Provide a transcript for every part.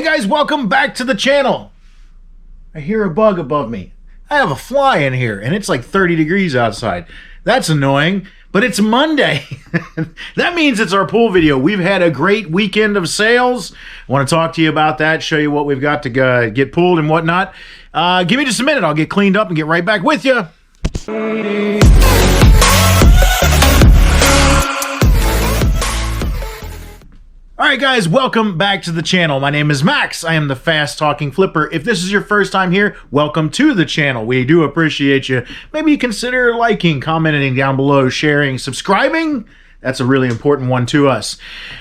Hey guys, welcome back to the channel. I hear a bug above me. I have a fly in here and it's like 30 degrees outside. That's annoying, but it's Monday. That means it's our pool video. We've had a great weekend of sales. I want to talk to you about that, show you what we've got to get pooled and whatnot. Give me just a minute. I'll get cleaned up and get right back with you. Alright guys, welcome back to the channel. My name is Max. I am the Fast Talking Flipper. If this is your first time here, welcome to the channel. We do appreciate you. Maybe you consider liking, commenting down below, sharing, subscribing. That's a really important one to us.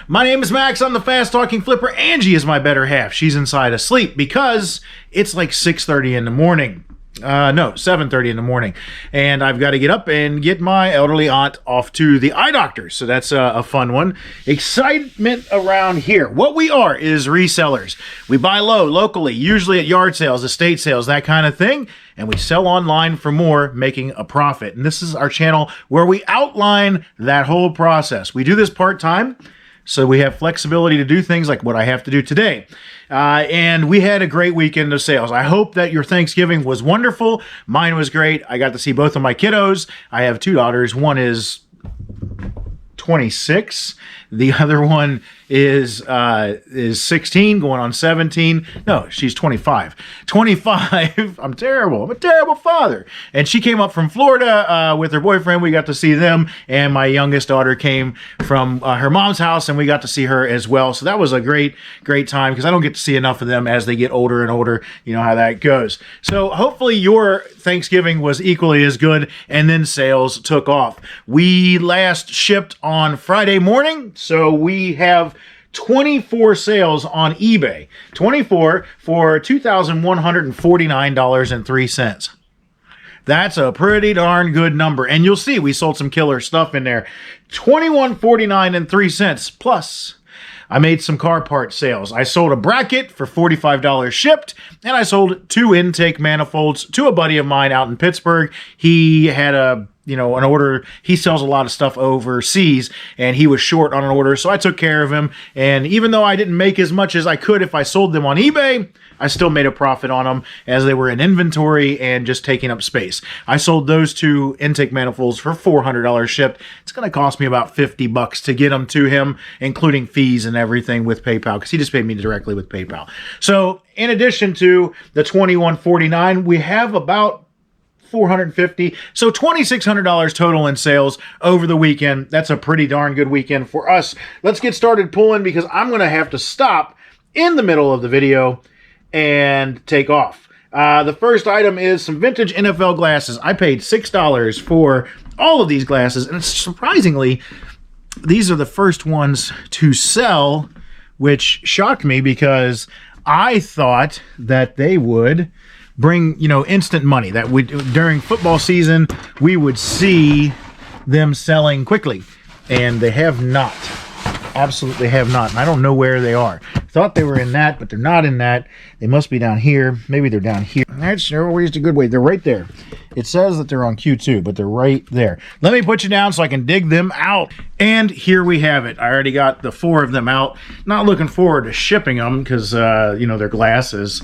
My name is Max. I'm the Fast Talking Flipper. Angie is my better half. She's inside asleep because it's like 6:30 in the morning. No, 7:30 in the morning. And I've got to get up and get my elderly aunt off to the eye doctor. So that's a fun one. Excitement around here. What we are is resellers. We buy low locally, usually at yard sales, estate sales, that kind of thing. And we sell online for more, making a profit. And this is our channel where we outline that whole process. We do this part-time, so we have flexibility to do things like what I have to do today. And we had a great weekend of sales. I hope that your Thanksgiving was wonderful. Mine was great. I got to see both of my kiddos. I have two daughters. One is 26. The other one is 16, going on 17. No, she's 25. 25. I'm terrible. I'm a terrible father. And she came up from Florida with her boyfriend. We got to see them. And my youngest daughter came from her mom's house, and we got to see her as well. So that was a great time because I don't get to see enough of them as they get older and older. You know how that goes. So hopefully your Thanksgiving was equally as good, and then sales took off. We last shipped on Friday morning, so we have 24 sales on eBay. 24 for $2,149.03. That's a pretty darn good number. And you'll see we sold some killer stuff in there. $21.49.03 plus. I made some car part sales. I sold a bracket for $45 shipped, and I sold 2 intake manifolds to a buddy of mine out in Pittsburgh. He had an order. He sells a lot of stuff overseas, and he was short on an order, so I took care of him. And even though I didn't make as much as I could if I sold them on eBay, I still made a profit on them as they were in inventory and just taking up space. I sold those 2 intake manifolds for $400 shipped. It's going to cost me about $50 to get them to him, including fees and everything with PayPal, because he just paid me directly with PayPal. So in addition to the $21.49, we have about $450, so $2,600 total in sales over the weekend. That's a pretty darn good weekend for us. Let's get started pulling because I'm going to have to stop in the middle of the video and take off. The first item is some vintage NFL glasses. I paid $6 for all of these glasses, and surprisingly, these are the first ones to sell, which shocked me because I thought that they would bring, instant money, that during football season we would see them selling quickly, and they have not. Absolutely have not. And I don't know where they are. Thought they were in that, but they're not in that. They must be down here. Maybe they're down here. That's always a good way. They're right there. It says that they're on Q2, but they're right there. Let me put you down so I can dig them out. And here we have it. I already got the 4 of them out. Not looking forward to shipping them because, they're glasses.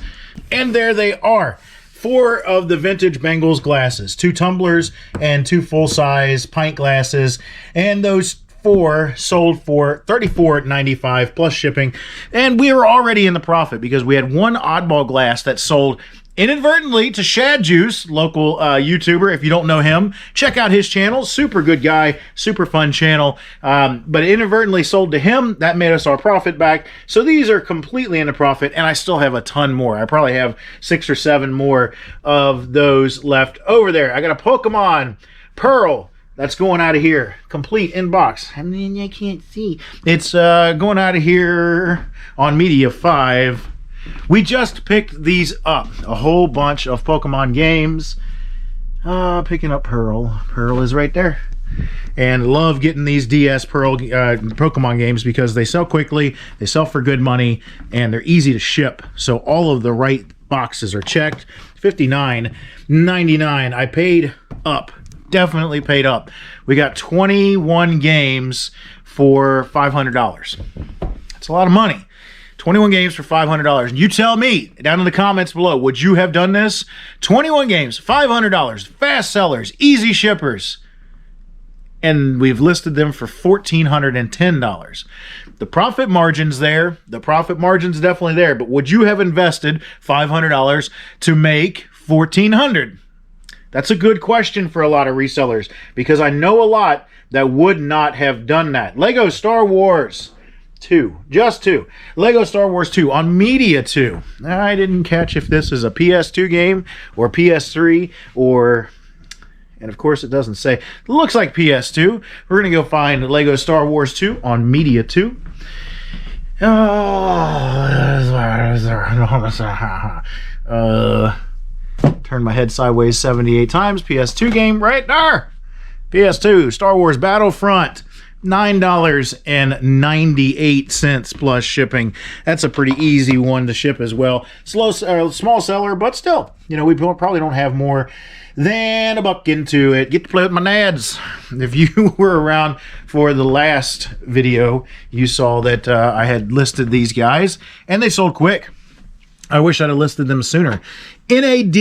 And there they are. 4 of the vintage Bengals glasses. 2 tumblers and 2 full-size pint glasses. And those 4 sold for $34.95 plus shipping. And we were already in the profit because we had 1 oddball glass that sold inadvertently to Shad Juice, local YouTuber. If you don't know him, check out his channel. Super good guy, super fun channel. But inadvertently sold to him. That made us our profit back. So these are completely in a profit, and I still have a ton more. I probably have 6 or 7 more of those left over there. I got a Pokemon Pearl. That's going out of here. Complete in box. I mean, I can't see. It's going out of here on Media 5. We just picked these up. A whole bunch of Pokemon games. Picking up Pearl. Pearl is right there. And love getting these DS Pearl Pokemon games because they sell quickly, they sell for good money, and they're easy to ship. So all of the right boxes are checked. $59.99. I paid up. Definitely paid up. We got 21 games for $500. That's a lot of money. 21 games for $500. You tell me down in the comments below, would you have done this? 21 games, $500, fast sellers, easy shippers. And we've listed them for $1,410. The profit margin's there. The profit margin's definitely there. But would you have invested $500 to make $1,400? That's a good question for a lot of resellers, because I know a lot that would not have done that. Lego Star Wars 2, just 2. Lego Star Wars 2 on Media 2. I didn't catch if this is a PS2 game or PS3 or... And of course it doesn't say. It looks like PS2. We're going to go find Lego Star Wars 2 on Media 2. Turn my head sideways 78 times. PS2 game right there. PS2 Star Wars Battlefront. $9.98 plus shipping. That's a pretty easy one to ship as well. Small seller, but still, you know, we probably don't have more than a buck into it. Get to play with my nads. If you were around for the last video, you saw that I had listed these guys, and they sold quick. I wish I'd have listed them sooner. NAD,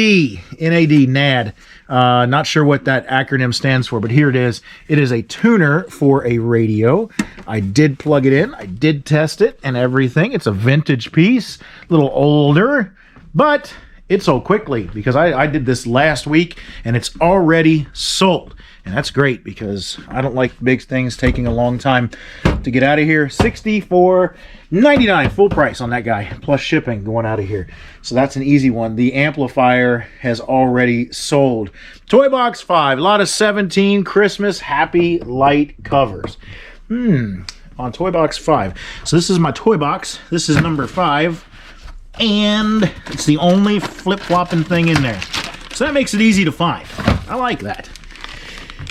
NAD. Not sure what that acronym stands for, but here it is. It is a tuner for a radio. I did plug it in. I did test it and everything. It's a vintage piece, a little older, but it sold quickly because I did this last week and it's already sold. And that's great because I don't like big things taking a long time to get out of here. $64.99 full price on that guy, plus shipping going out of here. So that's an easy one. The amplifier has already sold. Toy Box 5, a lot of 17 Christmas Happy Light covers. On Toy Box 5. So this is my toy box. This is number 5. And it's the only flip-flopping thing in there. So that makes it easy to find. I like that.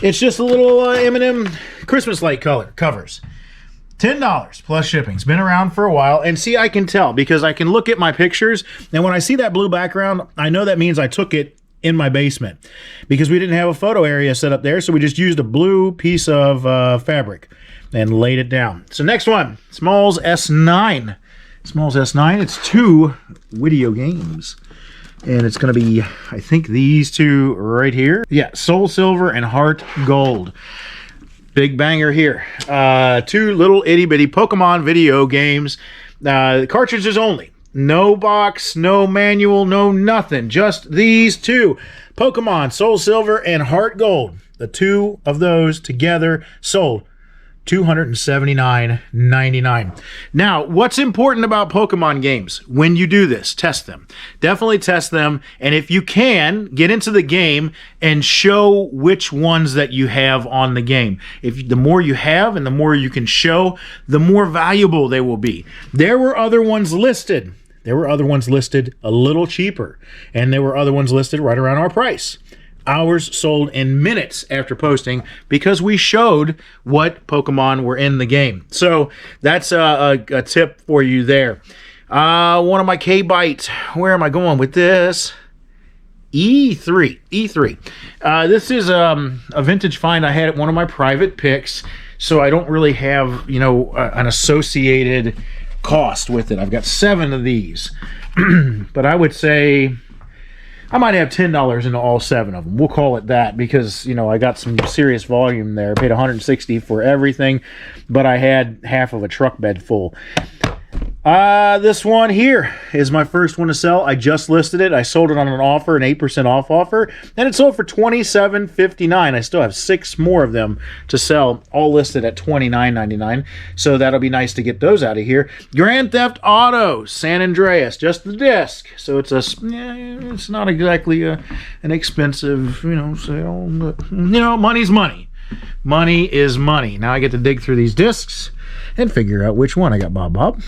It's just a little M&M Christmas light color covers. $10 plus shipping. It's been around for a while. And see, I can tell because I can look at my pictures. And when I see that blue background, I know that means I took it in my basement because we didn't have a photo area set up there. So we just used a blue piece of fabric and laid it down. So next one, Smalls S9. Smalls S9. It's 2 video games. And it's going to be, I think, these 2 right here. Yeah, Soul Silver and Heart Gold. Big banger here. 2 little itty-bitty Pokemon video games. Cartridges only. No box, no manual, no nothing. Just these 2. Pokemon, Soul Silver and Heart Gold. The 2 of those together sold $279.99. Now, what's important about Pokemon games? When you do this, test them. Definitely test them. And if you can, get into the game and show which ones that you have on the game. The more you have and the more you can show, the more valuable they will be. There were other ones listed. There were other ones listed a little cheaper. And there were other ones listed right around our price. Ours sold in minutes after posting because we showed what Pokemon were in the game. So that's a tip for you there. One of my K-Byte. Where am I going with this? E3. This is a vintage find I had at one of my private picks. So I don't really have, you know, an associated cost with it. I've got 7 of these. But I would say I might have $10 into all 7 of them. We'll call it that because, you know, I got some serious volume there. I paid $160 for everything, but I had half of a truck bed full. This one here is my first one to sell. I just listed it. I sold it on an offer, an 8% off offer, and it sold for $27.59. I still have 6 more of them to sell, all listed at $29.99. So that'll be nice to get those out of here. Grand Theft Auto San Andreas, just the disc. So it's it's not exactly an expensive, you know, sale, but, you know, money's money. Money is money. Now I get to dig through these discs and figure out which one. I got Bob.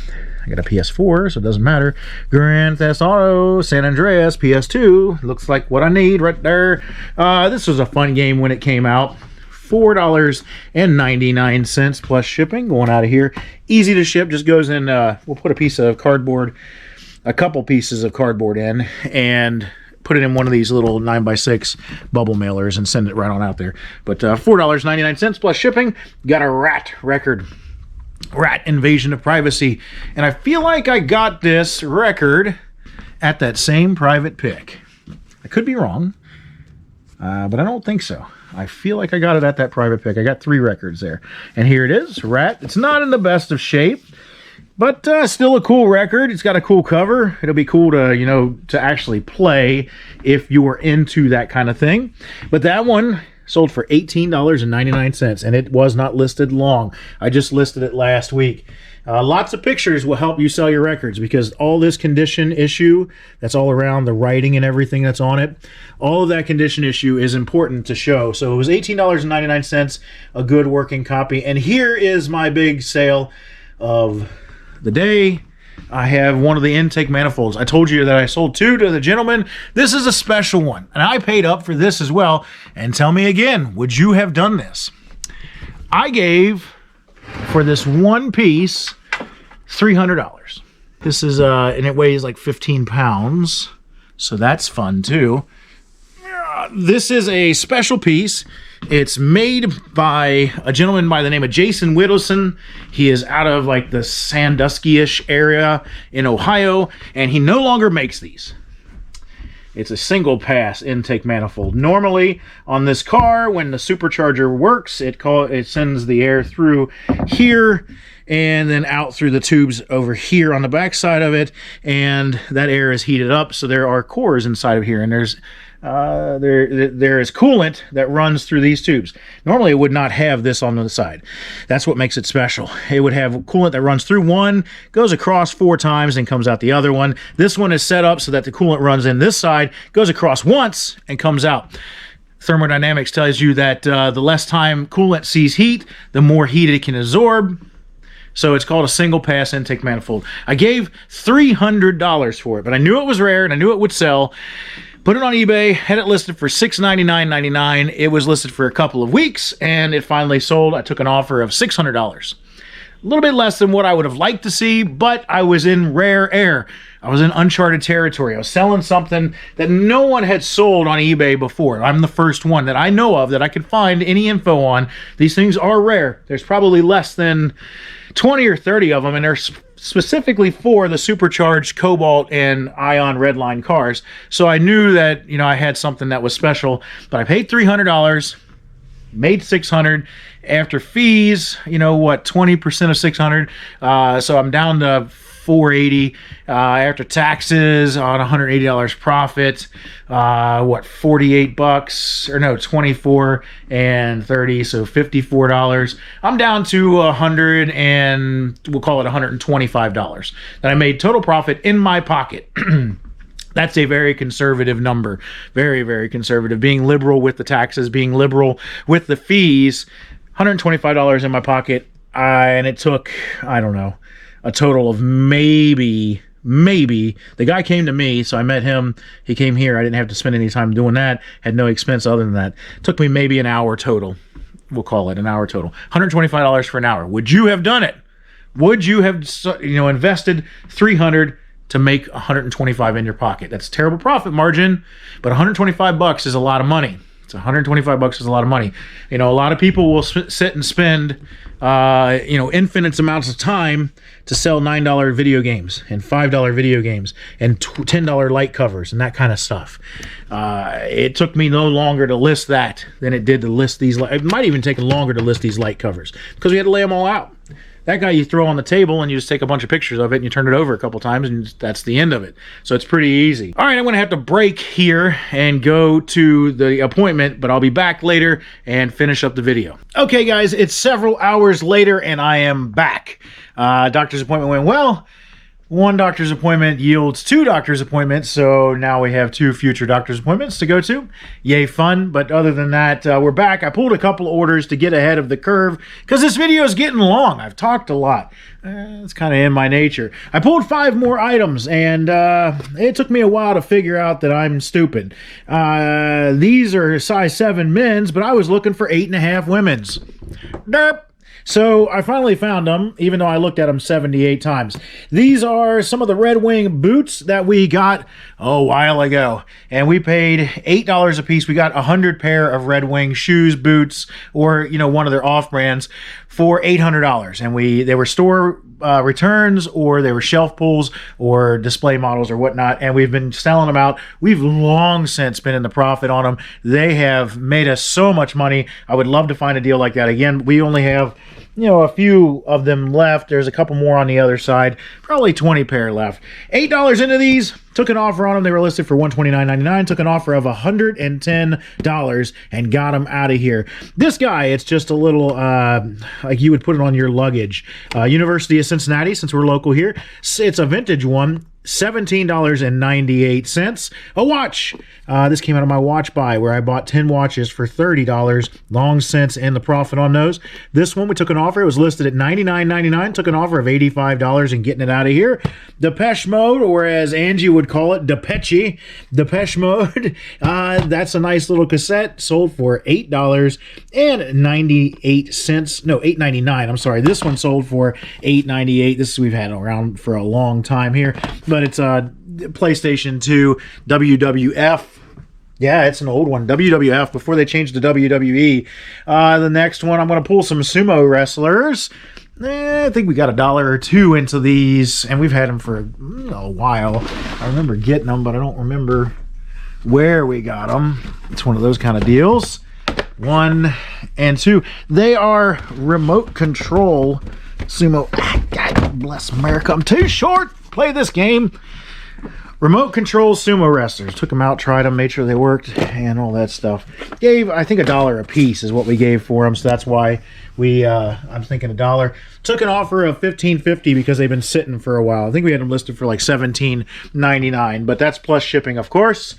I got a PS4, so it doesn't matter. Grand Theft Auto San Andreas PS2. Looks like what I need right there. This was a fun game when it came out. $4.99 plus shipping going out of here. Easy to ship. Just goes in. We'll put a piece of cardboard, a couple pieces of cardboard in, and put it in one of these little 9x6 bubble mailers and send it right on out there. But $4.99 plus shipping. Got a rat record. Rat Invasion of Privacy. And I feel like I got this record at that same private pick. I could be wrong, but I don't think so. I feel like I got it at that private pick. I got 3 records there. And here it is, Rat. It's not in the best of shape, but still a cool record. It's got a cool cover. It'll be cool to, you know, to actually play if you were into that kind of thing. But that one sold for $18.99, and it was not listed long. I just listed it last week. Lots of pictures will help you sell your records, because all this condition issue that's all around the writing and everything that's on it, all of that condition issue is important to show. So it was $18.99, a good working copy. And here is my big sale of the day. I have one of the intake manifolds. I told you that I sold 2 to the gentleman. This is a special one, and I paid up for this as well. And tell me again, would you have done this? I gave for this one piece $300. This is and it weighs like 15 pounds, so that's fun too. This is a special piece. It's made by a gentleman by the name of Jason Whittleson. He is out of like the Sandusky-ish area in Ohio, and he no longer makes these. It's a single pass intake manifold. Normally on this car, when the supercharger works, it sends the air through here and then out through the tubes over here on the back side of it, and that air is heated up. So there are cores inside of here, and there is coolant that runs through these tubes. Normally it would not have this on the side. That's what makes it special. It would have coolant that runs through one, goes across 4 times, and comes out the other one. This one is set up so that the coolant runs in this side, goes across once, and comes out. Thermodynamics tells you that the less time coolant sees heat, the more heat it can absorb. So it's called a single pass intake manifold. I gave $300 for it, but I knew it was rare and I knew it would sell. Put it on eBay, had it listed for $699.99. It was listed for a couple of weeks, and it finally sold. I took an offer of $600. A little bit less than what I would have liked to see, but I was in rare air. I was in uncharted territory. I was selling something that no one had sold on eBay before. I'm the first one that I know of that I could find any info on. These things are rare. There's probably less than 20 or 30 of them, and they're specifically for the supercharged Cobalt and Ion Redline cars. So I knew that, you know, I had something that was special, but I paid $300, made $600 after fees, you know what, 20% of $600. So I'm down to $480 after taxes on $180 profit. What, 48 bucks, or no, 24 and 30, so $54. I'm down to $100, and we'll call it $125 that I made total profit in my pocket. That's a very conservative number. Very, very conservative. Being liberal with the taxes, being liberal with the fees. $125 in my pocket. And it took, I don't know, a total of maybe, the guy came to me, so I met him. He came here. I didn't have to spend any time doing that. Had no expense other than that. It took me maybe an hour total. We'll call it an hour total. $125 for an hour. Would you have done it? Would you have, you know, invested $300 to make $125 in your pocket? That's a terrible profit margin, but $125 is a lot of money. It's $125 is a lot of money. You know, a lot of people will sit and spend, you know, infinite amounts of time to sell $9 video games and $5 video games and $10 light covers and that kind of stuff. It took me no longer to list that than it did to list these. It might even take longer to list these light covers because we had to lay them all out. That guy you throw on the table and you just take a bunch of pictures of it and you turn it over a couple times and that's the end of it. So it's pretty easy. All right, I'm going to have to break here and go to the appointment, but I'll be back later and finish up the video. Okay, guys, it's several hours later and I am back. Doctor's appointment went well. One doctor's appointment yields 2 doctor's appointments, so now we have 2 future doctor's appointments to go to. Yay, fun. But other than that, we're back. I pulled a couple orders to get ahead of the curve because this video is getting long. I've talked a lot. It's kind of in my nature. I pulled 5 more items, and it took me a while to figure out that I'm stupid. These are size 7 men's, but I was looking for 8.5 women's. Derp. So I finally found them, even though I looked at them 78 times. These are some of the Red Wing boots that we got a while ago, and we paid $8 a piece. We got 100 pair of Red Wing shoes, boots, or one of their off brands for $800, and they were store returns, or they were shelf pulls or display models or whatnot, and we've been selling them out. We've long since been in the profit on them. They have made us so much money. I would love to find a deal like that again. We only have a few of them left. There's a couple more on the other side, probably 20 pair left. $8 into these. Took an offer on them. They were listed for $129.99. Took an offer of $110 and got them out of here. This guy, it's just a little, like you would put it on your luggage. University of Cincinnati, since we're local here. It's a vintage one. $17.98. A watch. This came out of my watch buy where I bought 10 watches for $30. Long since in the profit on those. This one we took an offer. It was listed at $99.99. Took an offer of $85 and getting it out of here. Depeche Mode, or as Angie would call it, Depeche Mode. That's a nice little cassette. Sold for $8.98. No, $8.99. I'm sorry. This one sold for $8.98. This we've had around for a long time here. But it's a PlayStation 2 WWF. Yeah, it's an old one. WWF, before they changed to WWE. The next one, I'm going to pull some sumo wrestlers. I think we got $1 or $2 into these, and we've had them for a while. I remember getting them, but I don't remember where we got them. It's one of those kind of deals. 1 and 2. They are remote control sumo. God bless America. I'm too short. Play this game. Remote control sumo wrestlers. Took them out, tried them, made sure they worked, and all that stuff. Gave, I think, $1 a piece is what we gave for them, so that's why I'm thinking $1. Took an offer of $15.50 because they've been sitting for a while. I think we had them listed for like $17.99, but that's plus shipping, of course.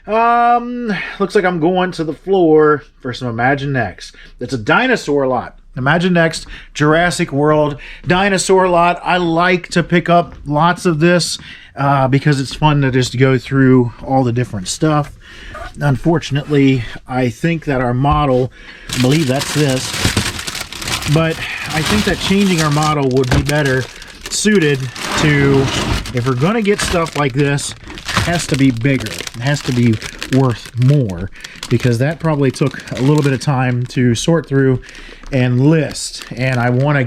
Looks like I'm going to the floor for some Imagine Next. It's a dinosaur lot. Imagine Next, Jurassic World, dinosaur lot. I like to pick up lots of this because it's fun to just go through all the different stuff. Unfortunately, I think that our model, I believe that's this, but I think that changing our model would be better suited to, if we're going to get stuff like this, it has to be bigger. It has to be worth more, because that probably took a little bit of time to sort through and list, and I want to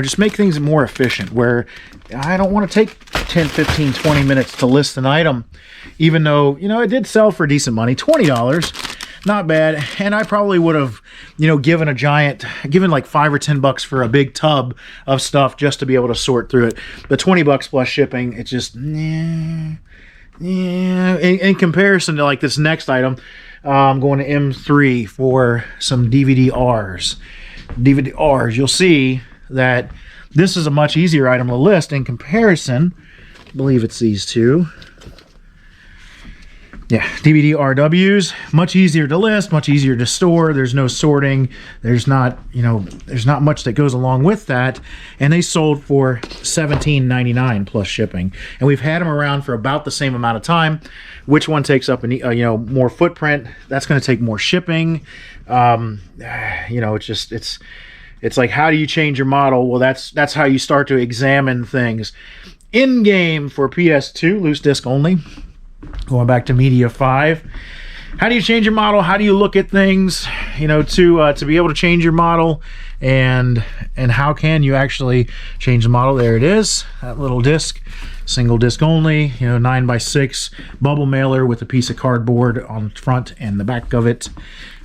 just make things more efficient, where I don't want to take 10, 15, 20 minutes to list an item, even though, it did sell for decent money, $20, not bad, and I probably would have, given like $5 or $10 for a big tub of stuff just to be able to sort through it. But $20 plus shipping, it's just, yeah. In comparison to like this next item, I'm going to M3 for some DVD-Rs. You'll see that this is a much easier item to list in comparison. I believe it's these two. Yeah, DVD-RWs, much easier to list, much easier to store. There's no sorting. There's not much that goes along with that. And they sold for $17.99 plus shipping. And we've had them around for about the same amount of time. Which one takes up more footprint? That's going to take more shipping. It's like, how do you change your model? Well, that's how you start to examine things. In game for PS2, loose disc only. Going back to Media 5. How do you change your model? How do you look at things, to be able to change your model, and how can you actually change the model? There it is, that little disc, single disc only, 9x6 bubble mailer with a piece of cardboard on the front and the back of it.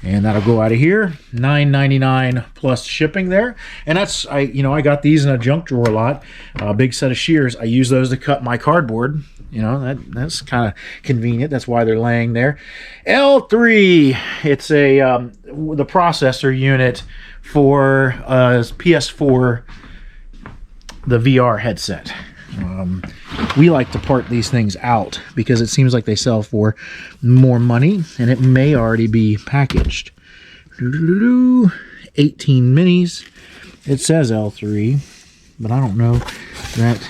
And that'll go out of here, $9.99 plus shipping there. And that's, I got these in a junk drawer lot, a big set of shears. I use those to cut my cardboard. That's kind of convenient. That's why they're laying there. L3, it's the processor unit for PS4, the VR headset. We like to part these things out because it seems like they sell for more money, and it may already be packaged. 18 minis. It says L3, but I don't know that.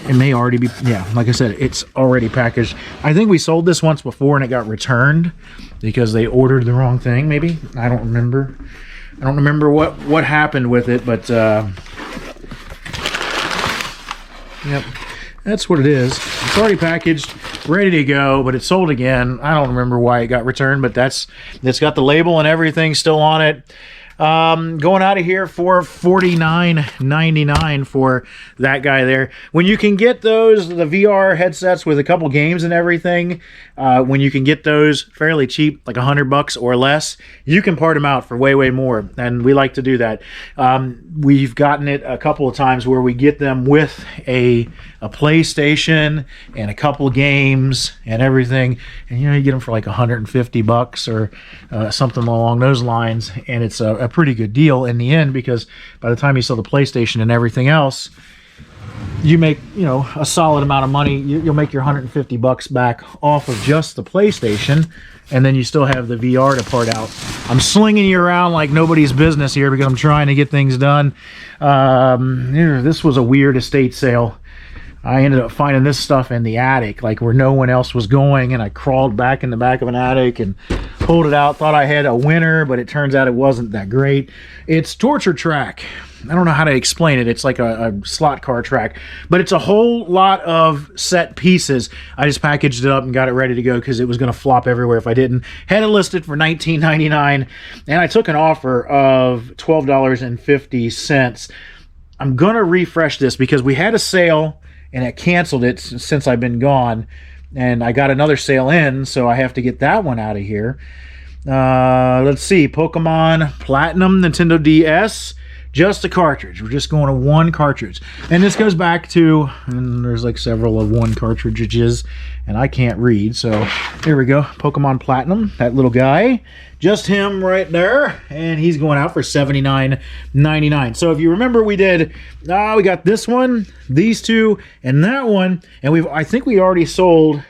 It may already be, like I said, it's already packaged. I think we sold this once before and it got returned because they ordered the wrong thing, maybe. I don't remember. I don't remember what happened with it, but yep, that's what it is. It's already packaged, ready to go, but it's sold again. I don't remember why it got returned, but it's got the label and everything still on it. Going out of here for $49.99 for that guy there. When you can get those, the VR headsets with a couple games and everything, when you can get those fairly cheap, like $100 or less, you can part them out for way more, and we like to do that. We've gotten it a couple of times where we get them with a PlayStation and a couple games and everything, and you get them for like $150 or something along those lines, and it's a pretty good deal in the end, because by the time you sell the PlayStation and everything else, you make a solid amount of money. You'll make your $150 back off of just the PlayStation, and then you still have the VR to part out. I'm slinging you around like nobody's business here because I'm trying to get things done. This was a weird estate sale. I ended up finding this stuff in the attic, like where no one else was going, and I crawled back in the back of an attic and pulled it out. Thought I had a winner, but it turns out it wasn't that great. It's Torture Track. I don't know how to explain it. It's like a slot car track, but it's a whole lot of set pieces. I just packaged it up and got it ready to go because it was going to flop everywhere if I didn't. Had it listed for $19.99, and I took an offer of $12.50. I'm going to refresh this because we had a sale and it canceled it since I've been gone, and I got another sale in, so I have to get that one out of here. Let's see, Pokemon Platinum Nintendo DS, just a cartridge. We're just going to one cartridge, and this goes back to, and there's like several of one cartridges, and I can't read, so here we go. Pokemon Platinum, that little guy, just him right there, and he's going out for $79.99. So if you remember, we did we got this one, these two, and that one, and I think we already sold.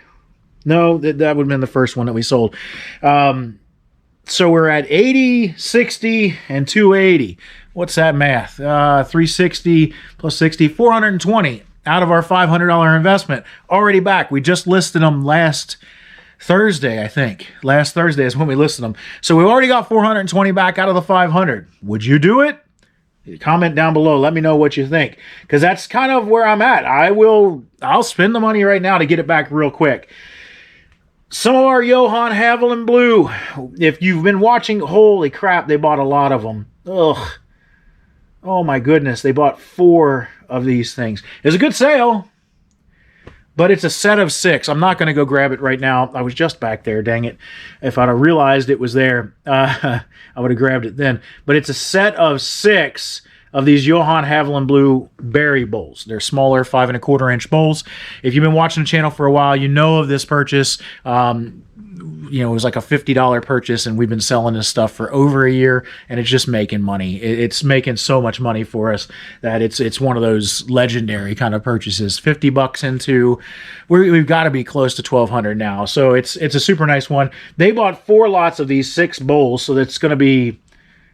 No, that would have been the first one that we sold. So we're at 80, 60, and 280. What's that math? 360 plus 60, 420 out of our $500 investment. Already back. We just listed them last Thursday, I think. Last Thursday is when we listed them. So we already got 420 back out of the 500. Would you do it? Comment down below. Let me know what you think, because that's kind of where I'm at. I'll spend the money right now to get it back real quick. Some of our Johann Haviland Blue, if you've been watching, holy crap, they bought a lot of them. Ugh. Oh my goodness, they bought 4 of these things. It was a good sale, but it's a set of 6. I'm not going to go grab it right now. I was just back there, dang it. If I'd have realized it was there, I would have grabbed it then. But it's a set of 6 of these Johann Haviland Blue berry bowls. They're smaller, 5 1/4 inch bowls. If you've been watching the channel for a while, you know of this purchase. It was like a $50 purchase, and we've been selling this stuff for over a year, and it's just making money. It's making so much money for us that it's one of those legendary kind of purchases. $50 into, we've got to be close to $1,200 now. So it's a super nice one. They bought 4 lots of these 6 bowls, so that's going to be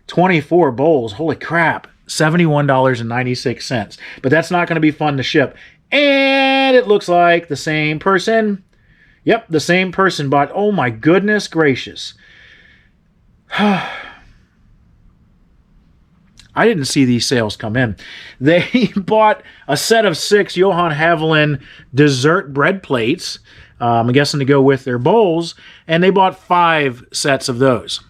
24 bowls. Holy crap. $71.96. But that's not going to be fun to ship. And it looks like the same person. Yep, the same person bought. Oh my goodness gracious. I didn't see these sales come in. They bought a set of 6 Johann Haviland dessert bread plates. I'm guessing to go with their bowls. And they bought 5 sets of those.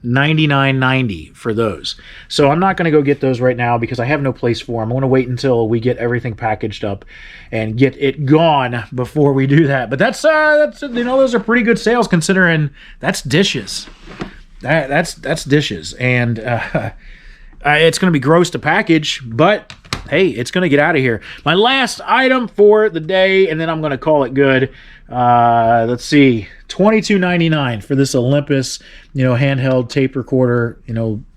$99.90 for those. So I'm not going to go get those right now because I have no place for them. I want to wait until we get everything packaged up and get it gone before we do that. But that's those are pretty good sales considering that's dishes. That's dishes, and it's going to be gross to package, but hey, it's going to get out of here. My last item for the day, and then I'm going to call it good. Let's see, $22.99 for this Olympus, handheld tape recorder,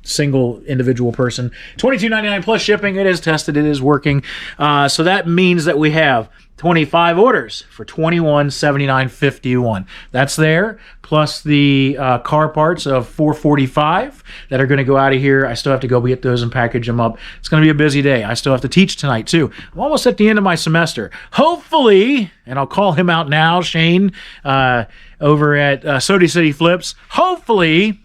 single individual person. $22.99 plus shipping. It is tested. It is working. So that means that we have 25 orders for $21.79.51. That's there, plus the car parts of $4.45 that are going to go out of here. I still have to go get those and package them up. It's going to be a busy day. I still have to teach tonight too. I'm almost at the end of my semester. Hopefully, and I'll call him out now, Shane, over at Sody City Flips. Hopefully,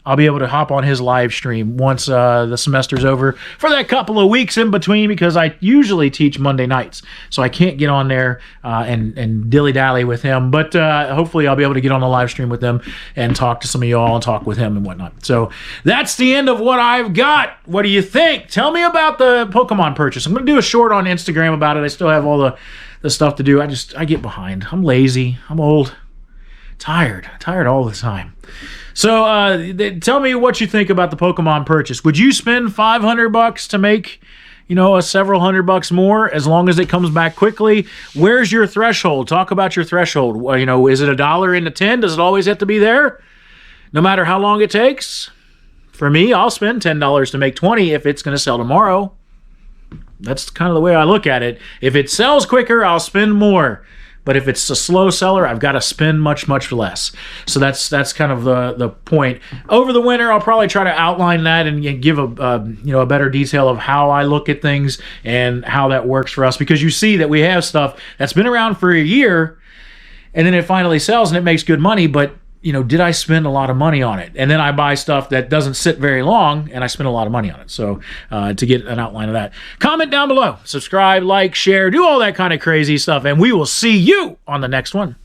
I'll be able to hop on his live stream once the semester's over for that couple of weeks in between, because I usually teach Monday nights, so I can't get on there and dilly-dally with him. But hopefully I'll be able to get on the live stream with them and talk to some of y'all and talk with him and whatnot. So that's the end of what I've got. What do you think? Tell me about the Pokemon purchase. I'm going to do a short on Instagram about it. I still have all the stuff to do. I get behind. I'm lazy. I'm old. Tired all the time. So tell me what you think about the Pokemon purchase. Would you spend $500 to make, a several $100 more, as long as it comes back quickly? Where's your threshold? Talk about your threshold. Is it $1 into 10? Does it always have to be there, no matter how long it takes? For me, I'll spend $10 to make 20 if it's going to sell tomorrow. That's kind of the way I look at it. If it sells quicker, I'll spend more. But if it's a slow seller, I've got to spend much, much less. So that's kind of the point. Over the winter, I'll probably try to outline that and give a better detail of how I look at things and how that works for us. Because you see that we have stuff that's been around for a year, and then it finally sells and it makes good money, but did I spend a lot of money on it? And then I buy stuff that doesn't sit very long, and I spend a lot of money on it. So to get an outline of that, comment down below, subscribe, like, share, do all that kind of crazy stuff, and we will see you on the next one.